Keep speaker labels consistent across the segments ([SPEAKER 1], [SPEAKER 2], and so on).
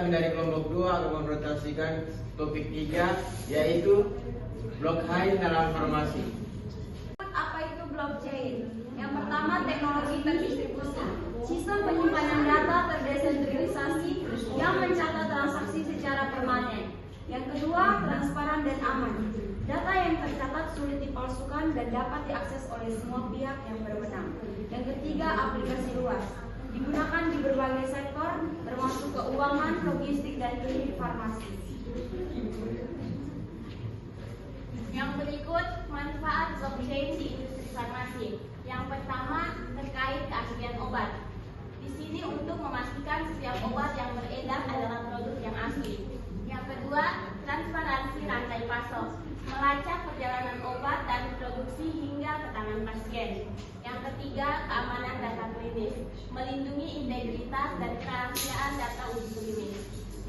[SPEAKER 1] kami dari kelompok 2 akan mempresentasikan topik 3, yaitu blockchain dalam farmasi.
[SPEAKER 2] Apa itu blockchain? Yang pertama, teknologi terdistribusi. Sistem penyimpanan data terdesentralisasi yang mencatat transaksi secara permanen. Yang kedua, transparan dan aman. Data yang tercatat sulit dipalsukan dan dapat diakses oleh semua pihak yang berwenang. Yang ketiga, aplikasi luas. Digunakan di berbagai sektor, termasuk keuangan, logistik, dan klinik farmasi. Yang berikut, manfaat blockchain di industri farmasi. Yang pertama, terkait keaslian obat. Di sini untuk memastikan setiap obat yang beredar adalah produk yang asli. Yang kedua, transparansi rantai pasok, melacak perjalanan obat dan produksi hingga ke tangan pasien. Yang ketiga, keamanan data klinis, melindungi integritas dan kerahasiaan data uji klinis.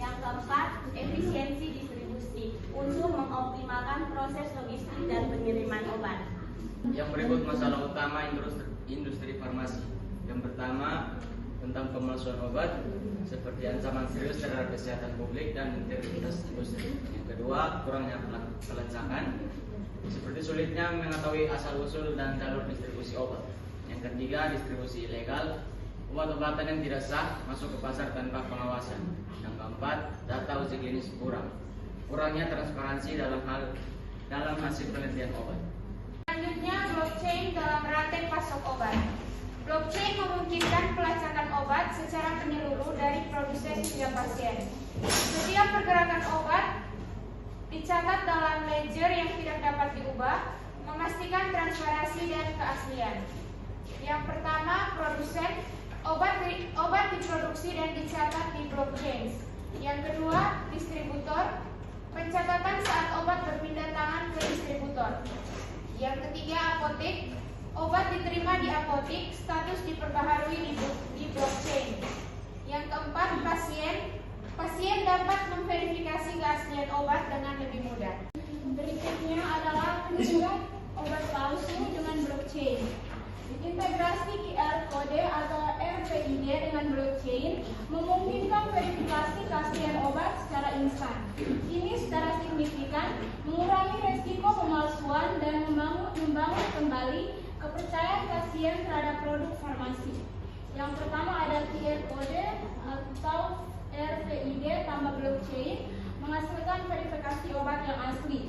[SPEAKER 2] Yang keempat, efisiensi distribusi, untuk mengoptimalkan proses logistik dan pengiriman obat.
[SPEAKER 1] Yang berikut masalah utama industri farmasi. Yang pertama, tentang pemalsuan obat, seperti ancaman serius terhadap kesehatan publik dan integritas industri. Yang kedua, kurangnya pelacakan, seperti sulitnya mengetahui asal-usul dan jalur distribusi obat. Yang ketiga, distribusi ilegal, obat-obatan yang tidak sah masuk ke pasar tanpa pengawasan. Yang keempat, data uji klinis kurangnya transparansi dalam hasil penelitian obat.
[SPEAKER 2] Selanjutnya, blockchain dalam rantai pasok obat. Blockchain memungkinkan pelacakan obat secara menyeluruh dari produsen hingga pasien. Setiap pergerakan obat dicatat dalam ledger yang tidak dapat diubah, memastikan transparansi dan keaslian. Yang pertama, produsen, obat diproduksi dan dicatat di blockchain. Yang kedua, distributor, pencatatan saat obat berpindah tangan ke distributor. Yang ketiga, apotek, obat diterima di apotek, status diperbaharui di blockchain. Yang keempat, pasien dapat memverifikasi keaslian obat dengan lebih mudah. Berikutnya adalah mencegah obat palsu dengan blockchain. Integrasi QR Code atau RFID dengan blockchain memungkinkan verifikasi keaslian obat secara instan. Ini secara signifikan mengurangi resiko pemalsuan dan membangun kembali kepercayaan pasien terhadap produk farmasi. Yang pertama ada QR Code atau RFID tambah blockchain menghasilkan verifikasi obat yang asli.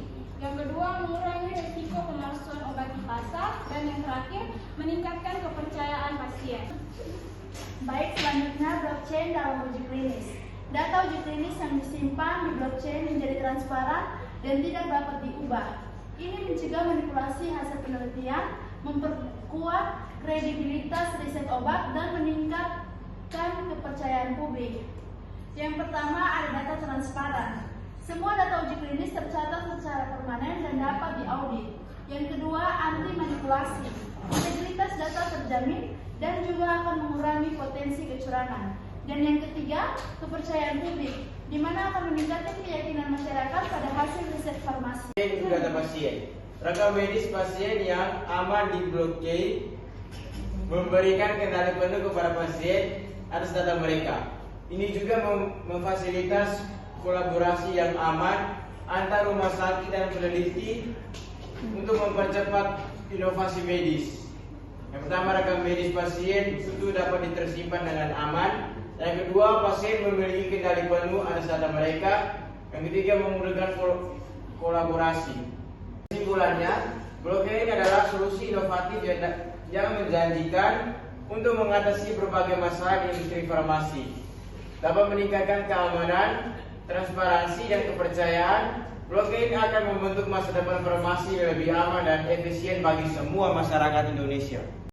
[SPEAKER 2] Yang kedua, mengurangi risiko pemalsuan obat di pasar. Dan yang terakhir, meningkatkan kepercayaan pasien. Baik, selanjutnya blockchain dalam uji klinis. Data uji klinis yang disimpan di blockchain menjadi transparan dan tidak dapat diubah. Ini mencegah manipulasi hasil penelitian, memperkuat kredibilitas riset obat, dan meningkatkan kepercayaan publik. Yang pertama, ada data transparan. Semua data uji klinis tercatat secara permanen dan dapat diaudit. Yang kedua, anti manipulasi. Integritas data terjamin dan juga akan mengurangi potensi kecurangan. Dan yang ketiga, kepercayaan publik, di mana akan meningkatkan keyakinan masyarakat pada hasil riset farmasi.
[SPEAKER 1] Itu data pasien. Rekam medis pasien yang aman di blockchain memberikan kendali penuh kepada pasien atas data mereka. Ini juga memfasilitas kolaborasi yang aman antar rumah sakit dan peneliti untuk mempercepat inovasi medis. Yang pertama, rekam medis pasien itu dapat tersimpan dengan aman. Yang kedua, pasien memiliki kendali penuh atas data mereka. Yang ketiga, memudahkan kolaborasi. Kesimpulannya, blockchain adalah solusi inovatif yang menjanjikan untuk mengatasi berbagai masalah di industri farmasi. Dapat meningkatkan keamanan, transparansi, dan kepercayaan. Blockchain akan membentuk masa depan farmasi yang lebih aman dan efisien bagi semua masyarakat Indonesia.